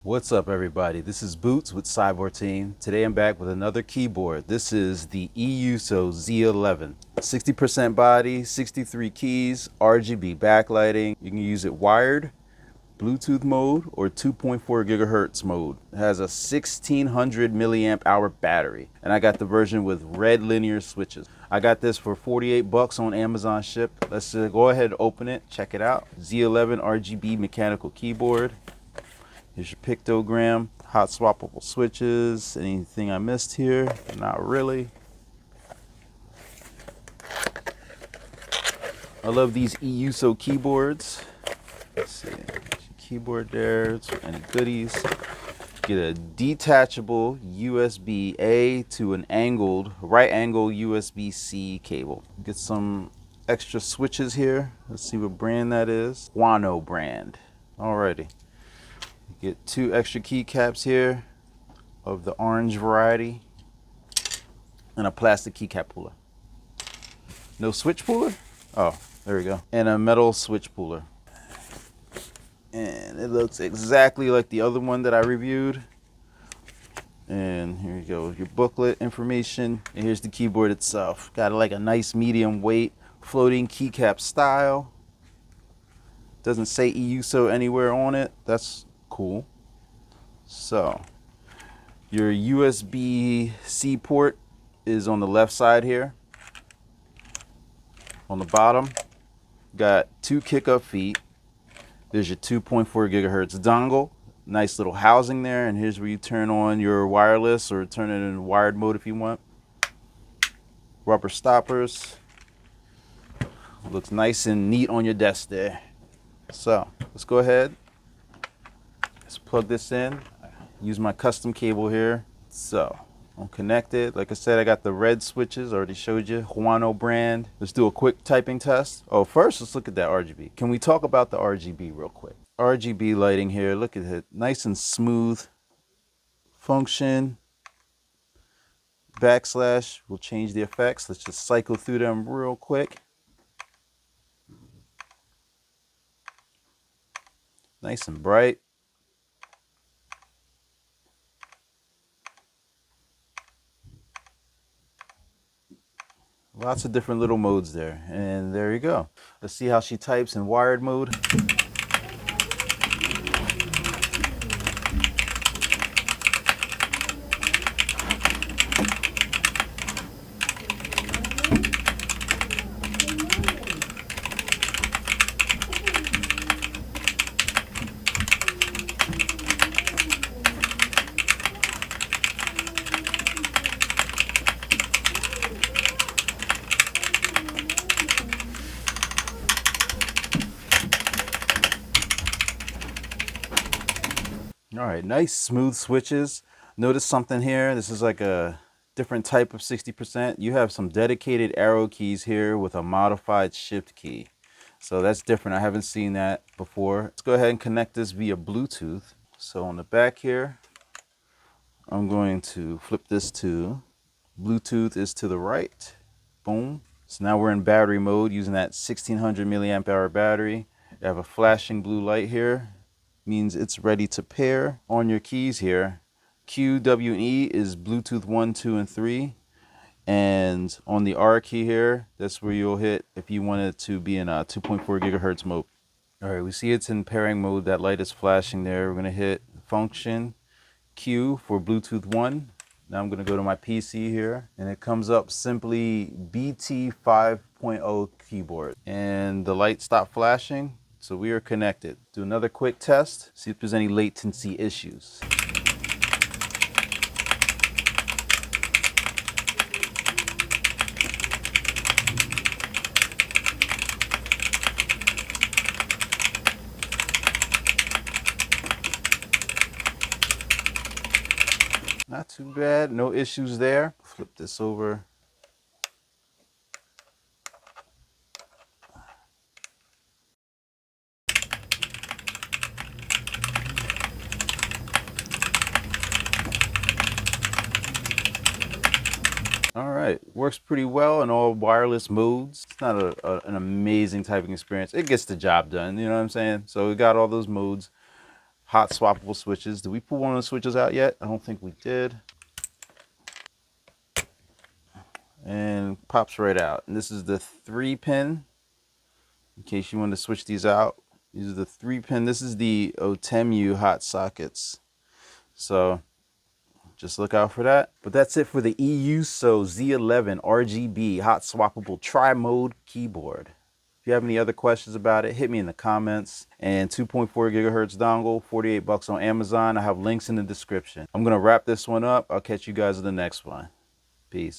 What's up, everybody? This is Boots with Cyborg Team. Today I'm back with another keyboard. This is the E-Yooso Z11. 60% body, 63 keys, RGB backlighting. You can use it wired, Bluetooth mode, or 2.4 gigahertz mode. It has a 1600 milliamp hour battery. And I got the version with red linear switches. I got this for 48 bucks on Amazon Ship. Let's go ahead and open it, check it out. Z11 RGB mechanical keyboard. Here's your pictogram, hot-swappable switches. Anything I missed here? Not really. I love these E-Yooso keyboards. Let's see, there's your keyboard there. Any goodies? Get a detachable USB-A to an right angle USB-C cable. Get some extra switches here. Let's see what brand that is. Guano brand. Alrighty. Get two extra keycaps here of the orange variety and a plastic keycap puller. No switch puller? Oh, there we go. And a metal switch puller. And it looks exactly like the other one that I reviewed. And here you go, your booklet information. And here's the keyboard itself. Got like a nice medium weight floating keycap style. Doesn't say E-Yooso anywhere on it. That's cool. So your USB-C port is on the left side here. On the bottom, got two kick-up feet. There's your 2.4 gigahertz dongle. Nice little housing there. And here's where you turn on your wireless or turn it in wired mode if you want. Rubber stoppers. Looks nice and neat on your desk there. So let's go ahead. Let's plug this in. Use my custom cable here. So I'm connected. Like I said, I got the red switches. I already showed you. Guano brand. Let's do a quick typing test. Oh, first let's look at that RGB. Can we talk about the RGB real quick? RGB lighting here. Look at it. Nice and smooth. Function. Backslash will change the effects. Let's just cycle through them real quick. Nice and bright. Lots of different little modes there. And there you go. Let's see how she types in wired mode. All right, nice smooth switches. Notice something here. This is like a different type of 60%. You have some dedicated arrow keys here with a modified shift key. So that's different. I haven't seen that before. Let's go ahead and connect this via Bluetooth. So on the back here, I'm going to flip this to Bluetooth is to the right. Boom. So now we're in battery mode using that 1600 milliamp hour battery. You have a flashing blue light here. Means it's ready to pair. On your keys here, Q, W, and E is Bluetooth 1, 2, and 3. And on the R key here, that's where you'll hit if you want it to be in a 2.4 gigahertz mode. All right, we see it's in pairing mode. That light is flashing there. We're gonna hit function Q for Bluetooth 1. Now I'm gonna go to my PC here, and it comes up simply BT 5.0 keyboard. And the light stopped flashing. So we are connected. Do another quick test, see if there's any latency issues. Not too bad, no issues there. Flip this over. All right, works pretty well in all wireless modes. It's not an amazing typing experience. It gets the job done, you know what I'm saying? So we got all those modes. hot swappable switches. Did we pull one of the switches out yet? I don't think we did. And pops right out. And this is the 3-pin, in case you want to switch these out. These are the 3-pin. This is the Otemu hot sockets. So just look out for that. But that's it for the E-Yooso Z11 RGB hot swappable tri-mode keyboard. If you have any other questions about it, hit me in the comments. And 2.4 gigahertz dongle, $48 on Amazon. I have links in the description. I'm going to wrap this one up. I'll catch you guys in the next one. Peace.